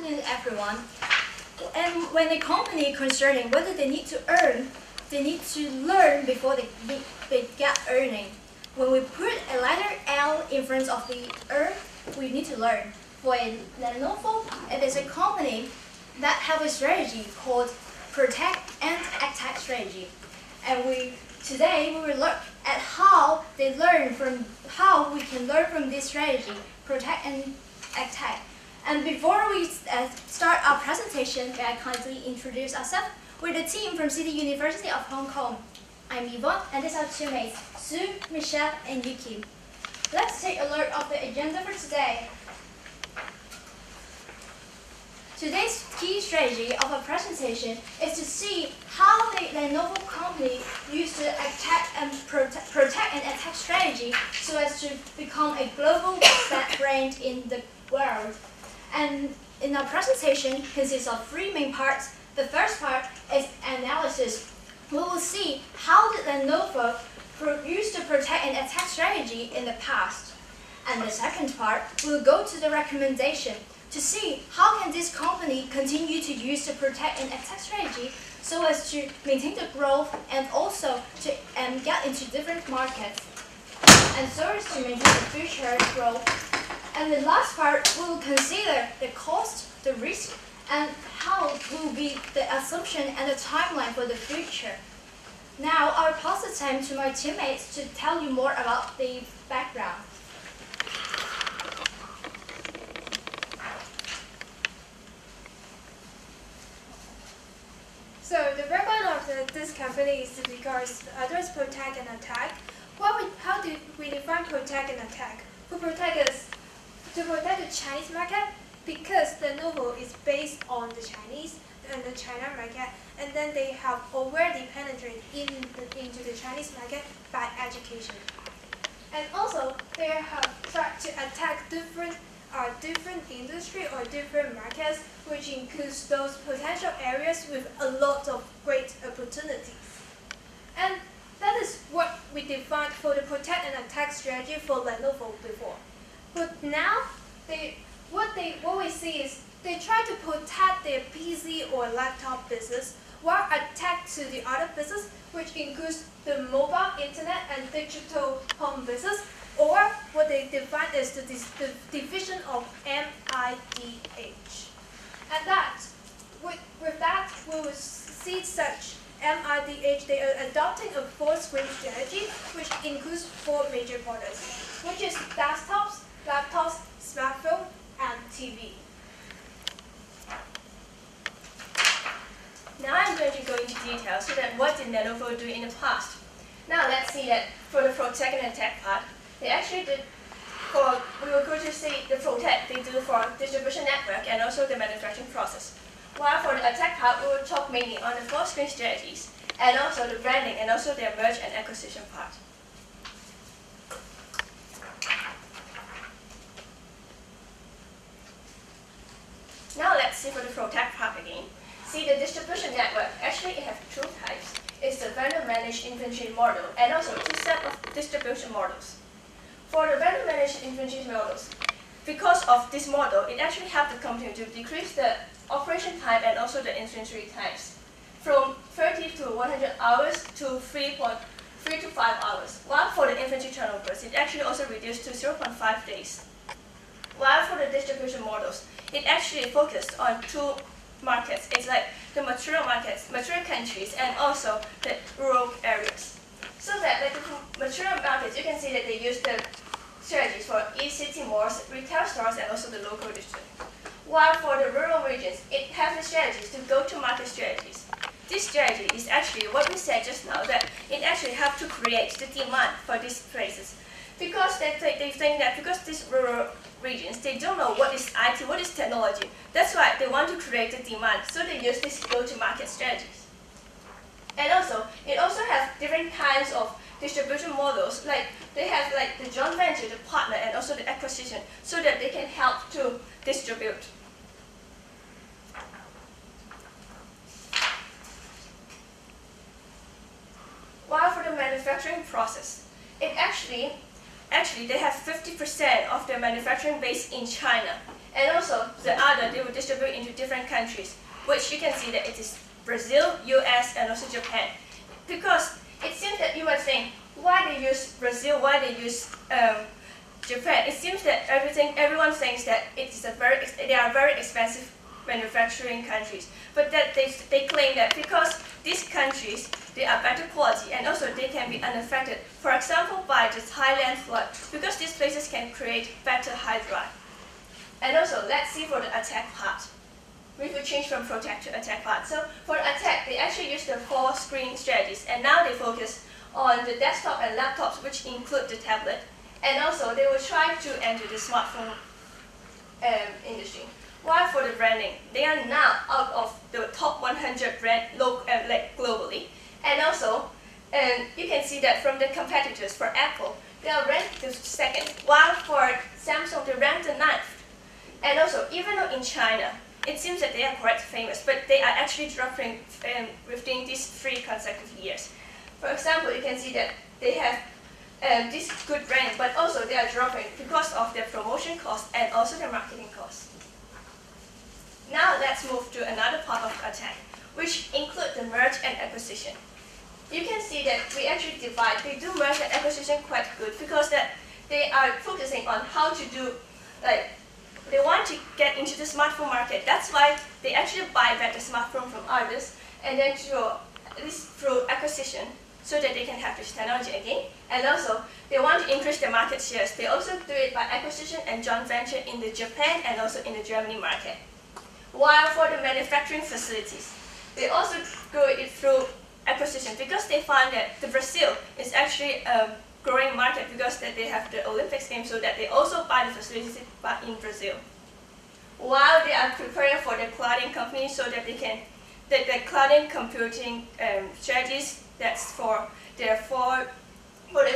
afternoon, everyone. And when a company is considering whether they need to earn, they need to learn before they get earning. When we put a letter L in front of the earn, we need to learn. For Lenovo, it is a company that have a strategy called Protect and Attack strategy. And today we will look at how we can learn from this strategy, Protect and Attack. And before we start our presentation, may I kindly introduce ourselves? We're the team from City University of Hong Kong. I'm Yvonne, and these are our teammates, Sue, Michelle, and Yuki. Let's take a look at the agenda for today. Today's key strategy of our presentation is to see how the Lenovo company used to protect and attack strategy so as to become a global brand in the world. And in our presentation consists of three main parts. The first part is analysis. We will see how did Lenovo used to protect and attack strategy in the past. And the second part, we will go to the recommendation to see how can this company continue to use the protect and attack strategy so as to maintain the growth and also to get into different markets, and so as to maintain the future growth. And the last part, we will consider the cost, the risk, and how will be the assumption and the timeline for the future. Now, I'll pass the time to my teammates to tell you more about the background. So the background of this company is because others protect and attack. How do we define protect and attack? To protect the Chinese market, because Lenovo is based on the Chinese and the China market, and then they have already penetrated into the Chinese market by education. And also, they have tried to attack different industry or different markets, which includes those potential areas with a lot of great opportunities. And that is what we defined for the protect and attack strategy for Lenovo before. But now, what we see is they try to protect their PC or laptop business while attack to the other business, which includes the mobile, internet, and digital home business, or what they define as the division of MIDH. And with that, we will see such MIDH, they are adopting a four-screen strategy, which includes four major products, which is desktops, laptops, smartphone, and TV. Now I'm going to go into detail so that what did Lenovo do in the past. Now let's see that for the protect and attack part, they actually did we will go to see the protect they do for distribution network and also the manufacturing process. While for the attack part, we will talk mainly on the four-screen strategies and also the branding and also their merge and acquisition part. Now let's see for the protect part again. See the distribution network, actually it has two types. It's the vendor managed inventory model and also two sets of distribution models. For the vendor managed inventory models, because of this model, it actually helps the company to decrease the operation time and also the inventory times from 30 to 100 hours to 3 to 5 hours. While for the inventory turnovers, it actually also reduced to 0.5 days. While for the distribution models, it actually focused on two markets. It's like the mature markets, mature countries, and also the rural areas. So that like the mature markets, you can see that they use the strategies for e-city malls, retail stores, and also the local district. While for the rural regions, it has the strategies to go-to-market strategies. This strategy is actually what we said just now, that it actually helps to create the demand for these places. Because they think that because these rural regions, they don't know what is IT, what is technology. That's why they want to create the demand, so they use these go-to-market strategies. And also, it also has different kinds of distribution models, like they have like the joint venture, the partner, and also the acquisition, so that they can help to distribute. While for the manufacturing process, it actually they have 50% of their manufacturing base in China, And also the other, they will distribute into different countries, which you can see that it is Brazil, US, and also Japan. Because it seems that you might think, why they use Brazil, why they use Japan? It seems that everyone thinks that they are very expensive manufacturing countries. But that they claim that because these countries, they are better quality and also they can be unaffected. For example, by the Thailand flood, because these places can create better hydra. And also, let's see for the attack part. We will change from protect to attack part. So for attack, they actually use the 4 screen strategies, and now they focus on the desktop and laptops, which include the tablet. And also, they will try to enter the smartphone industry. While for the branding, they are now out of the top 100 brand globally. And also, you can see that from the competitors, for Apple, they are ranked the 2nd, while for Samsung, they ranked the 9th. And also, even though in China, it seems that they are quite famous, but they are actually dropping within these 3 consecutive years. For example, you can see that they have this good rank, but also they are dropping because of their promotion costs and also their marketing costs. Now let's move to another part of the attack, which include the merge and acquisition. You can see that we actually divide. They do merge and acquisition quite good because that they are focusing on how to do, they want to get into the smartphone market. That's why they actually buy back the smartphone from others and then through acquisition so that they can have this technology again. And also, they want to increase their market shares. They also do it by acquisition and joint venture in the Japan and also in the Germany market. While for the manufacturing facilities, they also go it through acquisition because they find that the Brazil is actually a growing market because that they have the Olympics game, so that they also buy the facilities in Brazil. While they are preparing for the clouding company so that they can, the clouding computing strategies, that's for the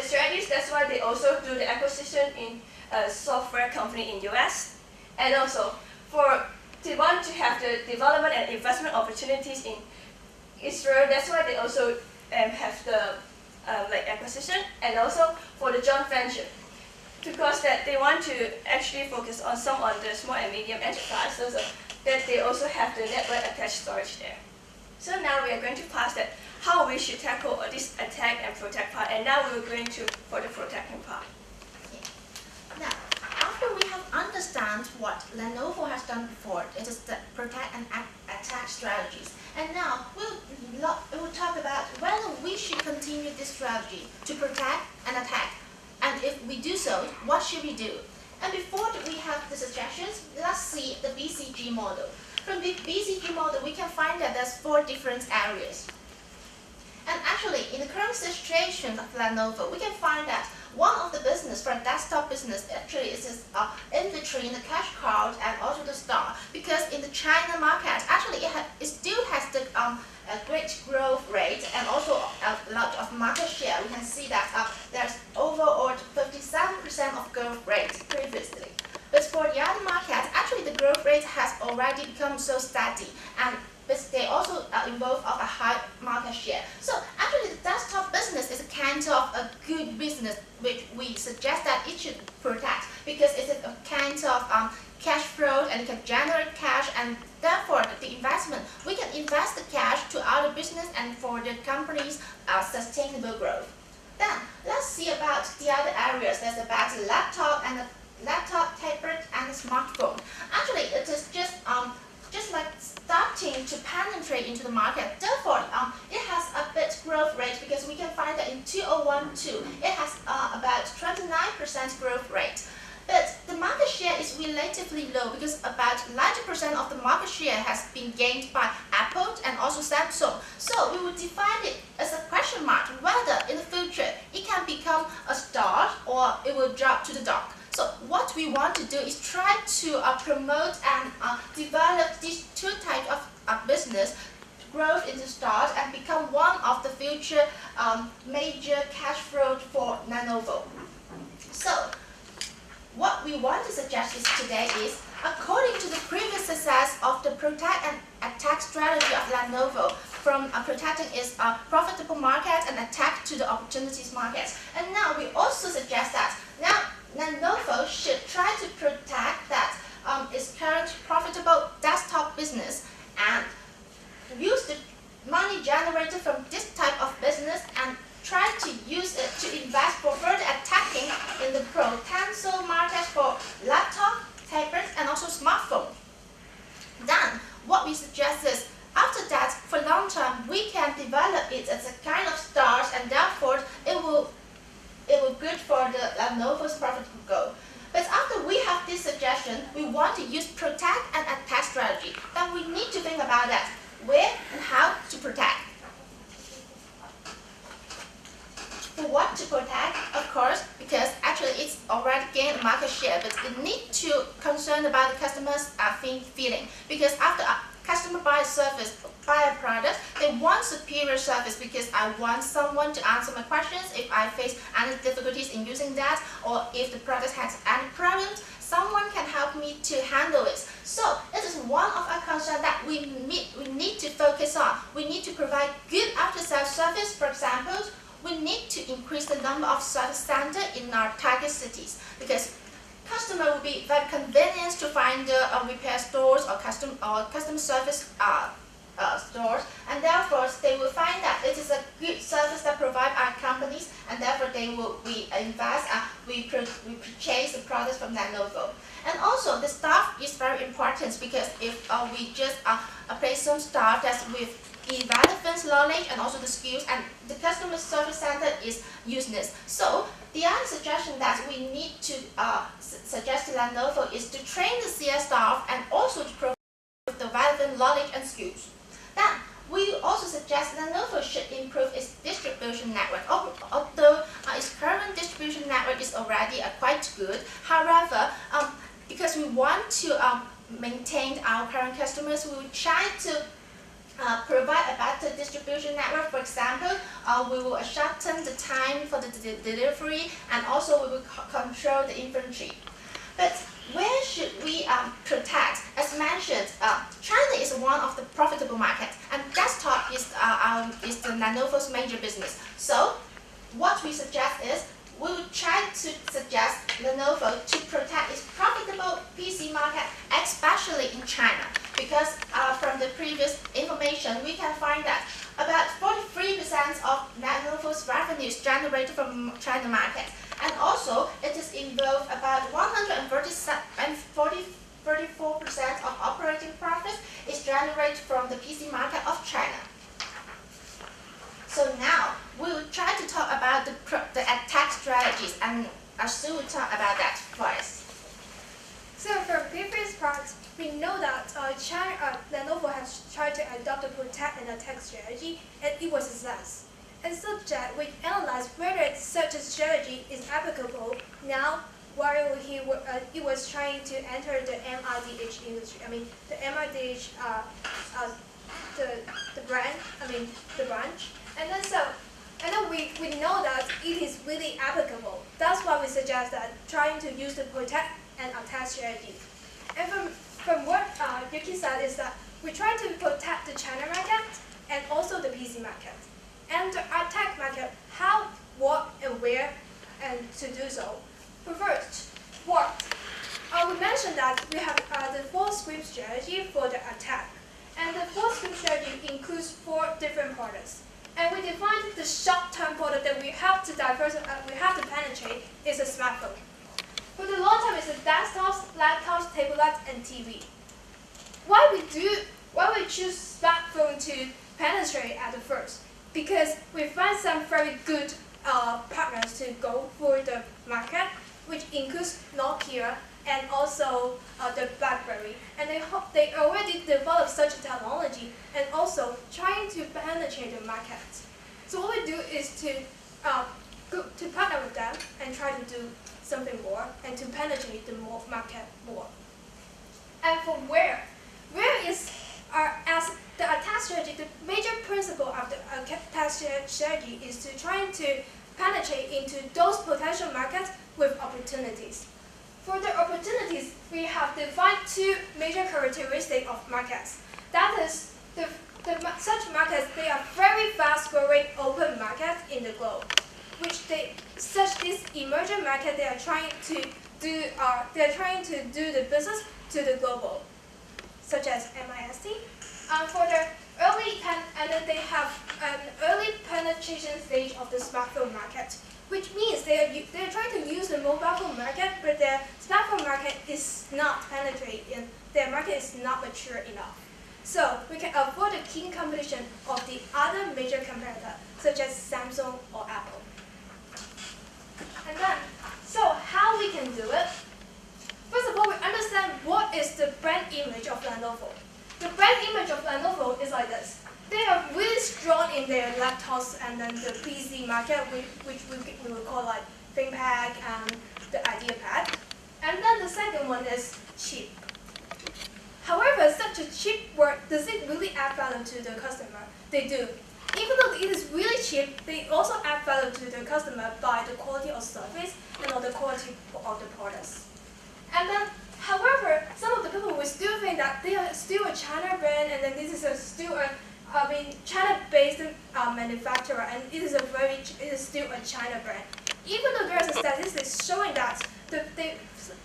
strategies, that's why they also do the acquisition in a software company in US. And also they want to have the development and investment opportunities in Israel. That's why they also have the acquisition, and also for the joint venture, because that they want to actually focus on some of the small and medium enterprises, so that they also have the network attached storage there. So now we are going to pass that how we should tackle this attack and protect part, and now we are going to for the protecting part. Now, after we have understand what Lenovo has done before, it is the protect and attack strategies. And now we'll talk about whether we should continue this strategy to protect and attack. And if we do so, what should we do? And before we have the suggestions, let's see the Bcg model. From the Bcg model, we can find that there's 4 different areas. And actually, in the current situation of Lenovo, we can find that one of the business for desktop business actually is inventory in the cash card and also the stock. Because in the China market, actually it still has the a great growth rate and also a lot of market share. We can see that there's overall 57% of growth rate previously. But for the other markets, actually the growth rate has already become so steady, and they also involve of a high market share. So actually the desktop business is a kind of a good business which we suggest that it should protect, because it's a kind of cash flow and it can generate cash, and therefore the investment, we can invest the cash to other business and for the company's sustainable growth. Then let's see about the other areas. There's about the laptop and the laptop, tablet and the smartphone. Actually it is just like starting to penetrate into the market. Therefore, it has a bit growth rate, because we can find that in 2012, it has about 29% growth rate. But the market share is relatively low, because about 90% of the market share has been gained by Apple and also Samsung. So we will define it as a question mark whether in the future it can become a star or it will drop to the dark. So what we want to do is try to promote and develop these 2 types of business, growth in the start and become one of the future major cash flow for Lenovo. So what we want to suggest today is, according to the previous success of the protect and attack strategy of Lenovo, from protecting its profitable market and attack to the opportunities market. And now we also suggest that now Lenovo should try to protect that its For what to protect? Of course, because actually it's already gained market share, but it needs to concern about the customer's feeling. Because after a customer buy a product, they want superior service because I want someone to answer my questions if I face any difficulties in using that, or if the product has any problems, someone can help me to handle it. So it is one of our concerns that we need to focus on. We need to provide good after-sales service. For example, we need to increase the number of service centers in our target cities, because customer will be very convenient to find the repair stores or customer service stores, and therefore they will find that it is a good service that provide our companies, and therefore we purchase the products from Lenovo. And also the staff is very important, because if we just place some staff that's with irrelevant knowledge and also the skills, and the customer service center is useless. So the other suggestion that we need to suggest to Lenovo is to train the CS staff and also to provide the relevant knowledge and skills. Then we also suggest Lenovo should improve its distribution network. Although its current distribution network is already quite good, however, because we want to maintain our current customers, we will try to provide a better distribution network. For example, we will shorten the time for the delivery, and also we will control the inventory. But where should we protect? As mentioned, China is one of the profitable markets, and desktop is the Lenovo's major business. So what we suggest is, we will try to suggest Lenovo to protect its profitable PC market, especially in China. Because from the previous information, we can find that about 43% of Lenovo's revenue is generated from China market. And also, it is involved about 34% of operating profits is generated from the PC market of China. So now, we will try to talk about the attack strategies, and Sue will talk about that first. So from previous parts, we know that Lenovo has tried to adopt a protect and attack strategy, and it was a success. And such that we analyzed whether such a strategy is applicable now while it was trying to enter the MRDH industry. I mean, the MRDH, the branch. And then we know that it is really applicable. That's why we suggest that trying to use the protect and attack strategy. And from what Yuki said is that we try to protect the China market and also the PC market. And the attack market, how, what, and where, and to do so. But first, what? We mentioned that we have the 4-script strategy for the attack. And the 4-script strategy includes 4 different products. And we defined the short-term product that we have to penetrate is a smartphone. For the long term, it's the desktops, laptops, tablets, and TV. Why we choose smartphone to penetrate at the first? Because we find some very good partners to go for the market, which includes Nokia and also the BlackBerry. And they already developed such technology and also trying to penetrate the market. So what we do is to partner with them and try to do something more and to penetrate the market more. And from where is as the attack strategy, the major principle of the attack strategy is to try to penetrate into those potential markets with opportunities. For the opportunities, we have defined 2 major characteristics of markets. That is, such markets, they are very fast-growing open markets in the globe, which this emerging market they are trying to do the business to the global, such as MIST. For the they have an early penetration stage of the smartphone market, which means they're trying to use the mobile phone market, but their smartphone market is not penetrated, their market is not mature enough. So we can avoid the keen competition of the other major competitors, such as Samsung or Apple. And then, so how we can do it? First of all, we understand what is the brand image of Lenovo. The brand image of Lenovo is like this. They are really strong in their laptops and then the PC market. market, which we will call like ThinkPad and the IdeaPad. And then the second one is cheap. However, such a cheap work, does it really add value to the customer? They do. Even though it is really cheap, they also add value to the customer by the quality of service and the quality of the products. And then, however, some of the people will still think that they are still a China brand, and then this is still a China-based manufacturer, and it is still a China brand. Even though there is a statistics showing that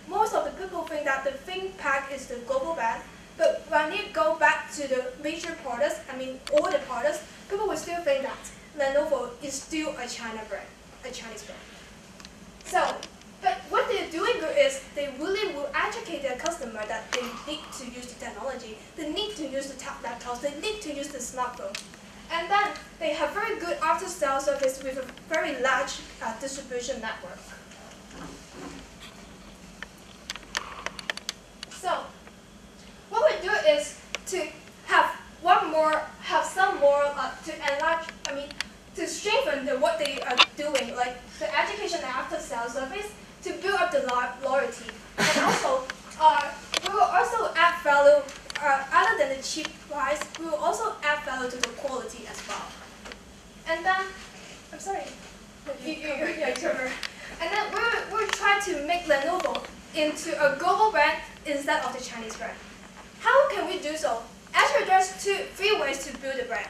most of the people think that the ThinkPad is the global brand, but when you go back to the major products, all the products, people will still think that Lenovo is still a China brand, a Chinese brand. So, but what they're doing is they really will educate their customer that they need to use the technology, they need to use the laptops, they need to use the smartphone. And then they have very good after-sales service with a very large distribution network. So, what we do is to have some more to enlarge, to strengthen what they are doing, like the education and after-sales service, to build up the loyalty. And also, we will also add value, other than the cheap price, we will also add value to the quality as well. And then, I'm sorry, you cover. And then we'll try to make Lenovo into a global brand instead of the Chinese brand. How can we do so? Actually, there's three ways to build a brand,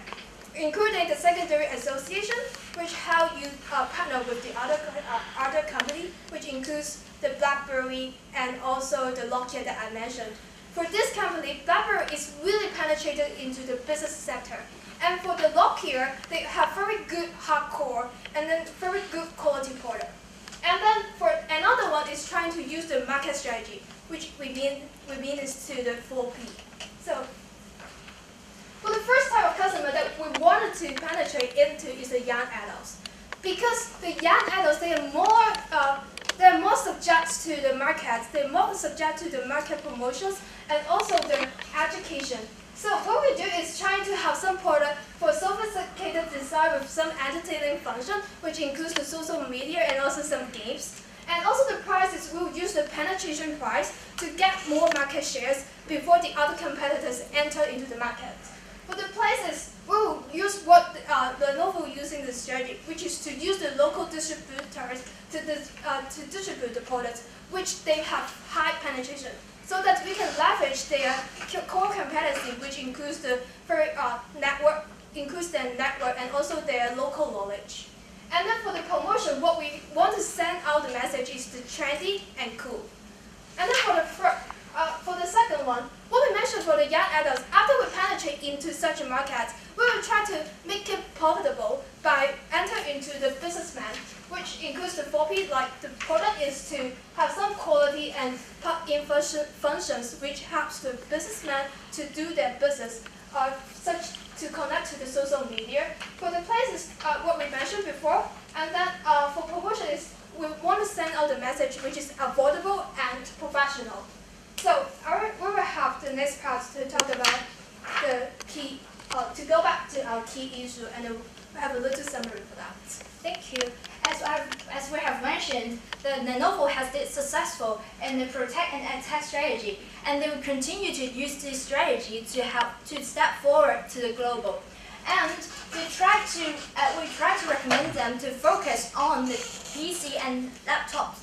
including the secondary association, which how you partner with the other company, which includes the BlackBerry and also the Nokia that I mentioned. For this company, BlackBerry is really penetrated into the business sector. And for the Nokia, they have very good hardcore and then very good quality product. And then for another one is trying to use the market strategy, which we mean is to the 4P. So for the first type of customer that we wanted to penetrate into is the young adults, because the young adults they're more subject to the market, they're more subject to the market promotions and also the education. So what we do is trying to have some product for sophisticated design with some entertaining function, which includes the social media and also some games. And also the price is we'll use the penetration price to get more market shares before the other competitors enter into the market. For the places, we'll use what Lenovo using the strategy, which is to use the local distributors to distribute the products, which they have high penetration, so that we can leverage their core competency, which includes the network and also their local knowledge. And then for the promotion, what we want to send out the message is the trendy and cool. And then for the second one, what we mentioned for the young adults, after we penetrate into such a market, we will try to make it profitable by entering into the businessman, which includes the 4P, like the product is to have some quality and plug-in functions which helps the businessman to do their business, such to connect to the social media. For the places, what we mentioned before, and then for promotion is we want to send out the message which is affordable and professional. So we will have the next part to talk about the key, to go back to our key issue, and have a little summary for that. Thank you. As we have mentioned, the Lenovo has been successful in the protect and attack strategy, and they will continue to use this strategy to help to step forward to the global. And we try to recommend them to focus on the PC and laptop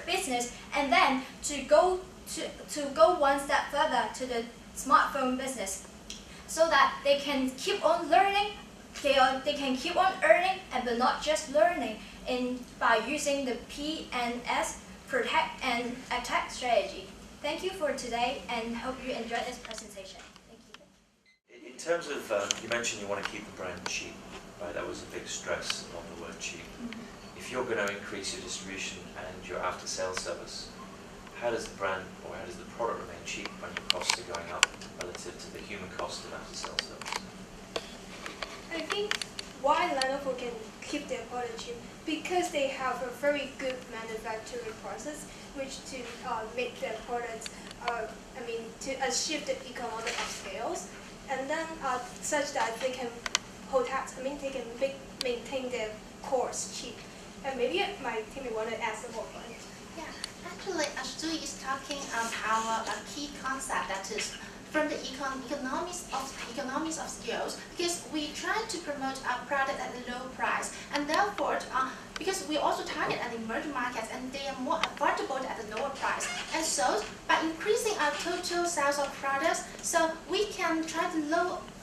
business, and then to go one step further to the smartphone business, so that they can keep on learning. They can keep on earning, but not just learning by using the P and S protect and attack strategy. Thank you for today, and hope you enjoyed this presentation. Thank you. In terms of, you mentioned you want to keep the brand cheap, right? That was a big stress on the word cheap. If you're going to increase your distribution and your after-sales service, how does the brand or how does the product remain cheap when your costs are going up relative to the human cost of after-sales service? I think why Lenovo can keep their product cheap, because they have a very good manufacturing process, which to make their products, to achieve the economic of scales, and then such that they can they can make maintain their cores cheap. And maybe my team may want to add some more point. Yeah, actually, Stu is talking about a key concept, that is from the economies of scales, because we try to promote our product at a low price, and therefore, because we also target at emerging markets and they are more affordable at a lower price, and so by increasing our total sales of products, so we can try to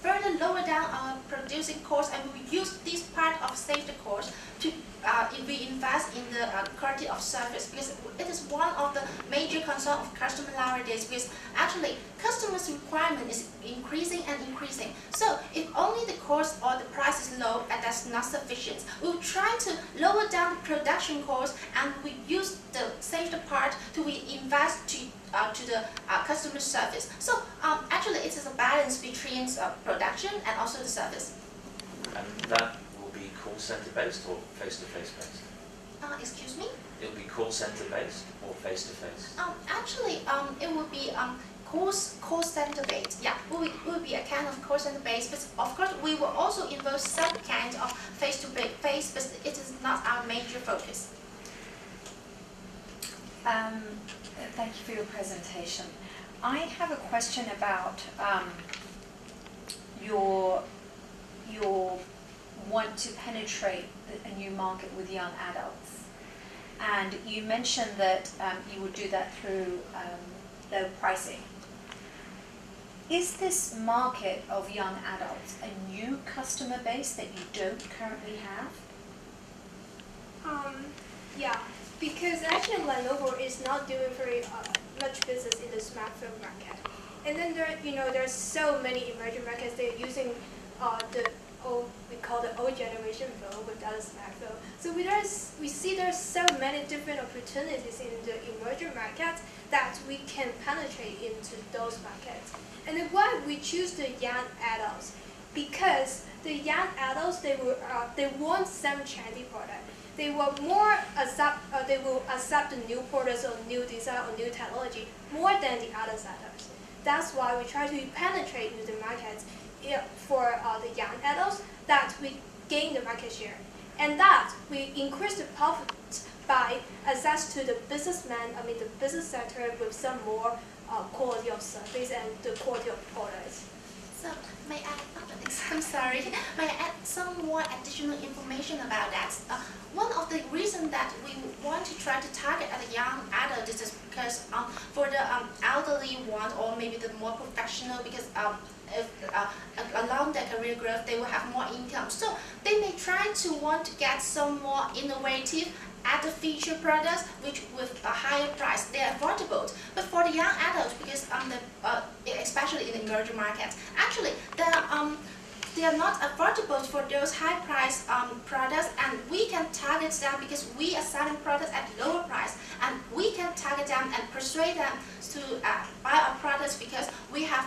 further lower down our producing costs, and we use this part of save the cost to reinvest in the quality of service, because it is one of the major concerns of customers nowadays, because actually customers' requirement is increasing and increasing. So if only the cost or the price is low and that's not sufficient, we'll try to lower down the production cost, and we use the saved part to reinvest to the customer service. So actually it is a balance between production and also the service. And that will be call center based or face-to-face based? Excuse me? It'll be call center based or face-to-face? Actually, it will be call center based. Yeah, will be a kind of call center based, but of course we will also involve some kind of face-to-face, but it is not our major focus. Thank you for your presentation. I have a question about your want to penetrate a new market with young adults, and you mentioned that you would do that through low pricing. Is this market of young adults a new customer base that you don't currently have? Yeah, because actually Lenovo is not doing very much business in the smartphone market. And then there's so many emerging markets that are using we call the old generation phone without a smartphone. So we see there's so many different opportunities in the emerging markets that we can penetrate into those markets. And then why we choose the young adults? Because the young adults, they want some trendy product. They will accept the new products or new design or new technology more than the other sectors. That's why we try to penetrate into the markets for the young adults, that we gain the market share, and that we increase the profit by access to the the business sector with some more quality of service and the quality of products. So may I I'm sorry, may I add some more additional information about that? One of the reasons that we want to try to target at a young adult is because for the elderly one, or maybe the more professional, because if along their career growth they will have more income, so they may try to want to get some more innovative added feature products which with a higher price, they are affordable. But for the young adults, because especially in the emerging markets, actually they are not affordable for those high price products, and we can target them because we are selling products at lower price, and we can target them and persuade them to buy our products because we have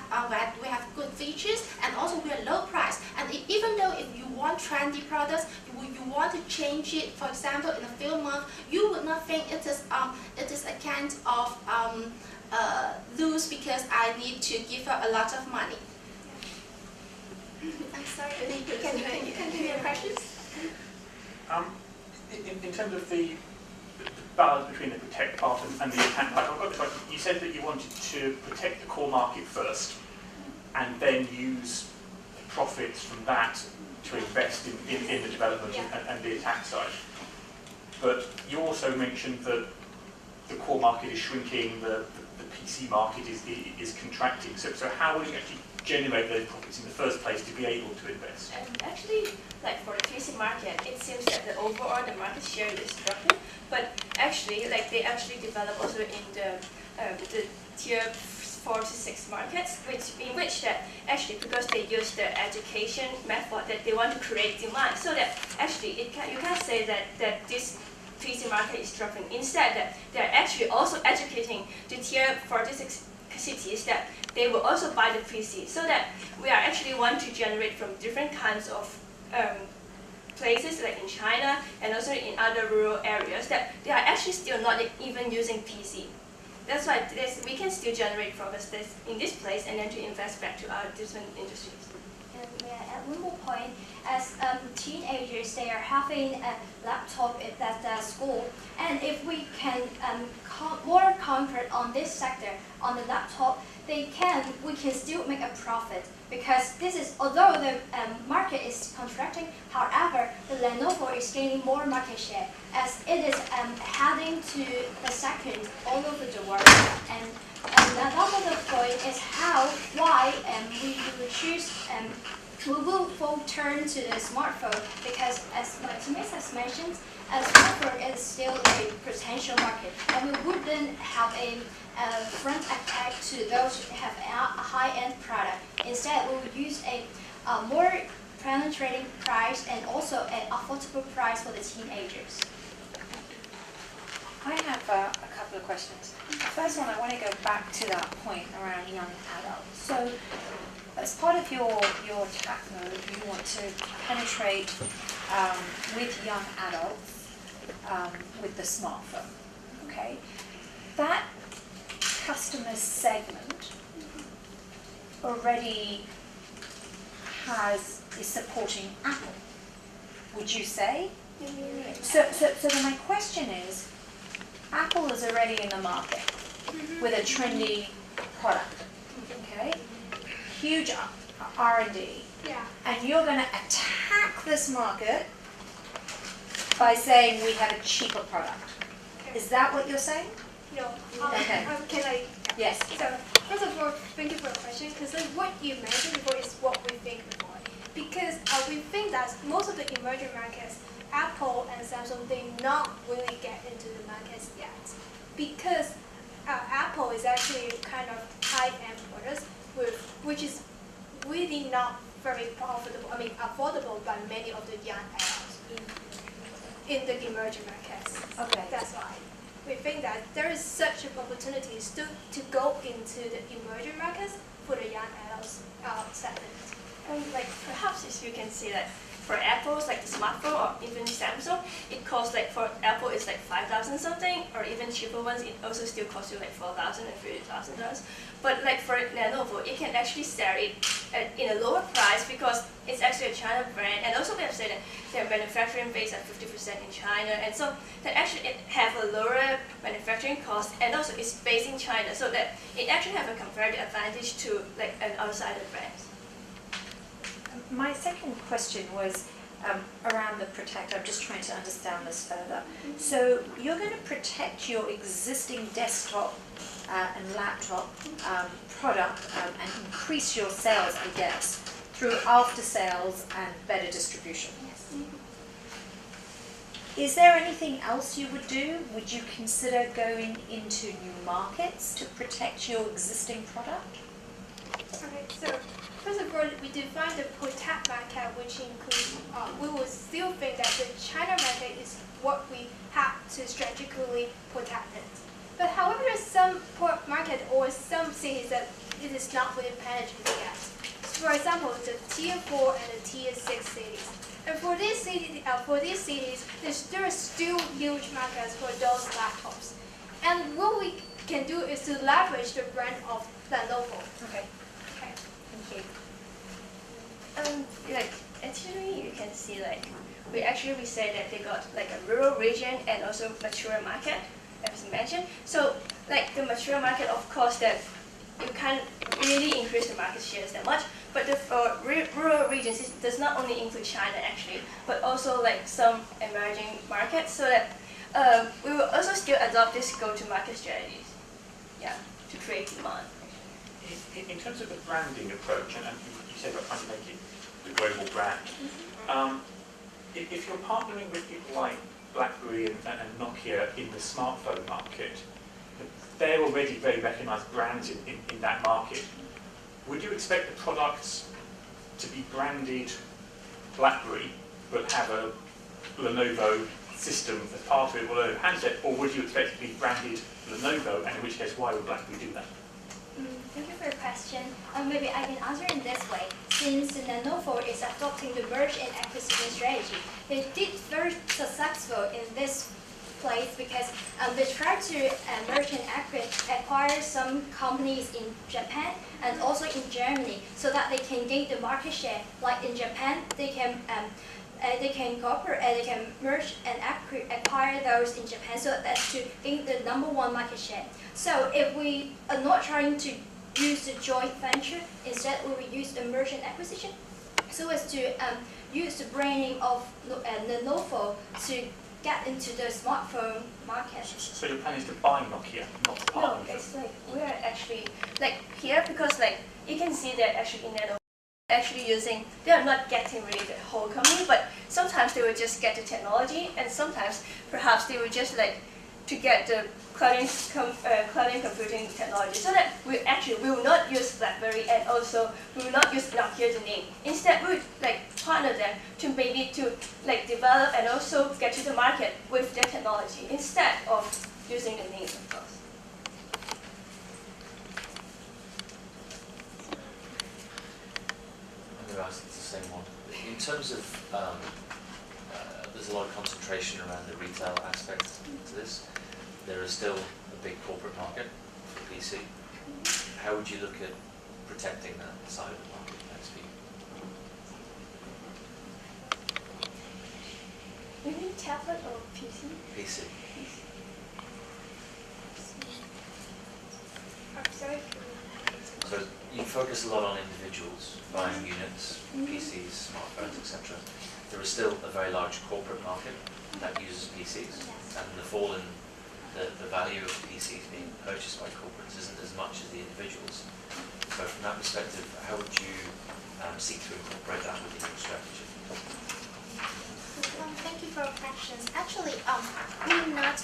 good features, and also we are low price. And even though if you want trendy products, you want to change it, for example, in a few months, you would not think it is a kind of lose because I need to give her a lot of money. I'm sorry, can you continue your questions? In terms of the balance between the protect part and the attack part, you said that you wanted to protect the core market first and then use the profits from that to invest in the development and the attack side. But you also mentioned that the core market is shrinking, the PC market is contracting. So how will you actually generate those profits in the first place to be able to invest? Actually, like for the PC market, it seems that the overall the market share is dropping, but actually, like they actually develop also in the tier 4 to 6 markets, in which that actually because they use the education method that they want to create demand, so that actually you can't say that this PC market is dropping. Instead, that they're actually also educating the tier 4 to 6 cities that they will also buy the PC, so that we are actually want to generate from different kinds of places like in China and also in other rural areas that they are actually still not even using PC. That's why we can still generate from this in this place and then to invest back to our different industries. And may I add one more point, as teenagers, they are having a laptop at their school, and if we can more concentrate on this sector, on the laptop, we can still make a profit, because this is, although the market is contracting, however, the Lenovo is gaining more market share as it is heading to the second all over the world. And another point is why we will choose we will turn to the smartphone, because as my teammates has mentioned, a smartphone is still a potential market, and we wouldn't have a front attack to those who have a high-end product. Instead, we will use a more penetrating price and also an affordable price for the teenagers. I have a couple of questions. The first one, I want to go back to that point around young adults. So, as part of your attack mode, you want to penetrate with young adults with the smartphone. Okay, that customer segment already is supporting Apple. Would you say? So then my question is, Apple is already in the market with a trendy product. Okay, huge R&D, and you're going to attack this market by saying we have a cheaper product. Is that what you're saying? No. Okay. Can I? Yes. So, first of all, thank you for the question, because what you mentioned before is what we think before. Because we think that most of the emerging markets, Apple and Samsung, they not really get into the markets yet. Because Apple is actually kind of high-end products, which is really not very profitable, affordable by many of the young adults in the emerging markets. Okay. That's why we think that there is such an opportunity still to go into the emerging markets for the young adults segment. Like perhaps if you can see that for Apple's like the smartphone or even Samsung, it costs like for Apple it's like 5,000 something, or even cheaper ones it also still costs you like $4,000 and $3,000. But like for Lenovo, it can actually sell it in a lower price because it's actually a China brand, and also we have said that their manufacturing base at 50% in China, and so that actually it have a lower manufacturing cost, and also it's based in China, so that it actually have a comparative advantage to like an outsider brand. My second question was around the protect. I'm just trying to understand this further. So you're going to protect your existing desktop and laptop product and increase your sales, I guess, through after sales and better distribution. Yes. Is there anything else you would do? Would you consider going into new markets to protect your existing product? Okay, so first of all, we define the protect market, which includes, we will still think that the China market is what we have to strategically protect it. But however, there is some market or some cities that it is not really penetrated yet. For example, the tier 4 and the tier 6 cities. And for these cities, there is still huge markets for those laptops. And what we can do is to leverage the brand of Lenovo. Okay. Okay. Thank you. Like actually you can see like we say that they got like a rural region and also mature market, as mentioned. So like the mature market, of course, that you can't really increase the market shares that much. But for rural regions, it does not only include China actually, but also like some emerging markets. So that we will also still adopt this go-to-market strategies, to create demand. In terms of the branding approach, and you said about trying to make it the global brand, if you're partnering with people like BlackBerry and Nokia in the smartphone market, they're already very recognised brands in that market. Would you expect the products to be branded BlackBerry but have a Lenovo system as part of it, Lenovo handset, or would you expect it to be branded Lenovo, and in which case why would BlackBerry do that? Thank you for your question. Maybe I can answer in this way. Since Lenovo is adopting the merge and acquisition strategy, they did very successful in this place because they try to merge and acquire some companies in Japan and also in Germany so that they can gain the market share. Like in Japan, they can cooperate, they can merge and acquire those in Japan so that's to gain the #1 market share. So if we are not trying to use the joint venture, instead we will use the merge and acquisition so as to use the branding of Lenovo to get into the smartphone market. So your plan is to buy Nokia, not to partner No, with them? it's like we are actually like here because like you can see that actually in Lenovo actually using, they are not getting really the whole company, but sometimes they will just get the technology and sometimes perhaps they will just like to get the cloud computing technology so that we will not use BlackBerry and also we will not use Nokia the name. Instead we would like partner them to maybe to like develop and also get to the market with their technology instead of using the name of course. I'm going to ask the same one. In terms of, there's a lot of concentration around the retail aspect to this. There is still a big corporate market for PC. How would you look at protecting that side of the market? Thanks for you. You mean tablet or PC? PC. I'm sorry. So you focus a lot on individuals buying units, PCs, smartphones, etc. There is still a very large corporate market that uses PCs, and the fall in the value of PCs being purchased by corporates isn't as much as the individuals. So from that perspective, how would you seek to incorporate that within your strategy? Thank you for your questions. Actually, we're not,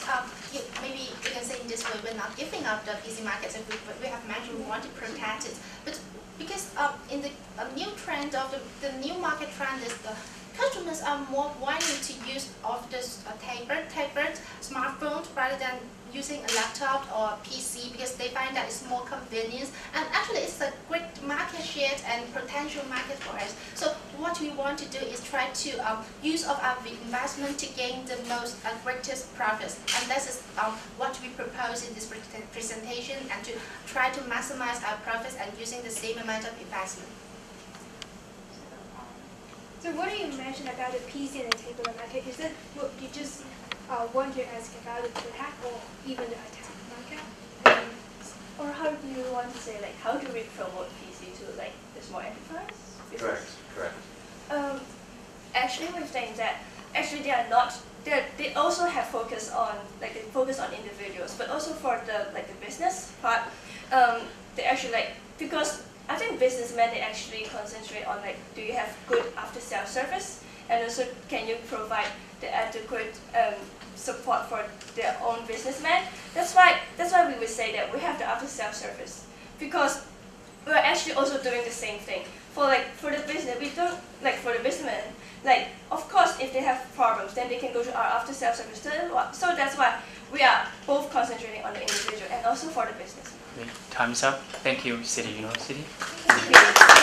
maybe we can say in this way, we're not giving up the PC market. So we have mentioned we want to protect it. But because in the new trend of the new market trend is the customers are more willing to use of this tablet, smartphone rather than using a laptop or a PC because they find that it's more convenient and actually it's a great market share and potential market for us. So what we want to do is try to use of our investment to gain the most greatest profits, and this is what we propose in this presentation, and to try to maximize our profits and using the same amount of investment. So what do you mention about the PC and the tablet market? Is it what you just want to ask about the protect or even the attack market? Or how do you want to say like how do we promote PC to like the small enterprise? Correct. Actually we think that actually they are not they also have focus on like they focus on individuals, but also for the like the business part, they actually like because I think businessmen they actually concentrate on like do you have good after sales service, and also can you provide the adequate support for their own businessmen. That's why we would say that we have the after sales service, because we're actually also doing the same thing for the business. We don't like for the businessmen. Like of course if they have problems then they can go to our after sales service. So that's why we are both concentrating on the individual and also for the business. Time's up. Thank you, City University. Thank you.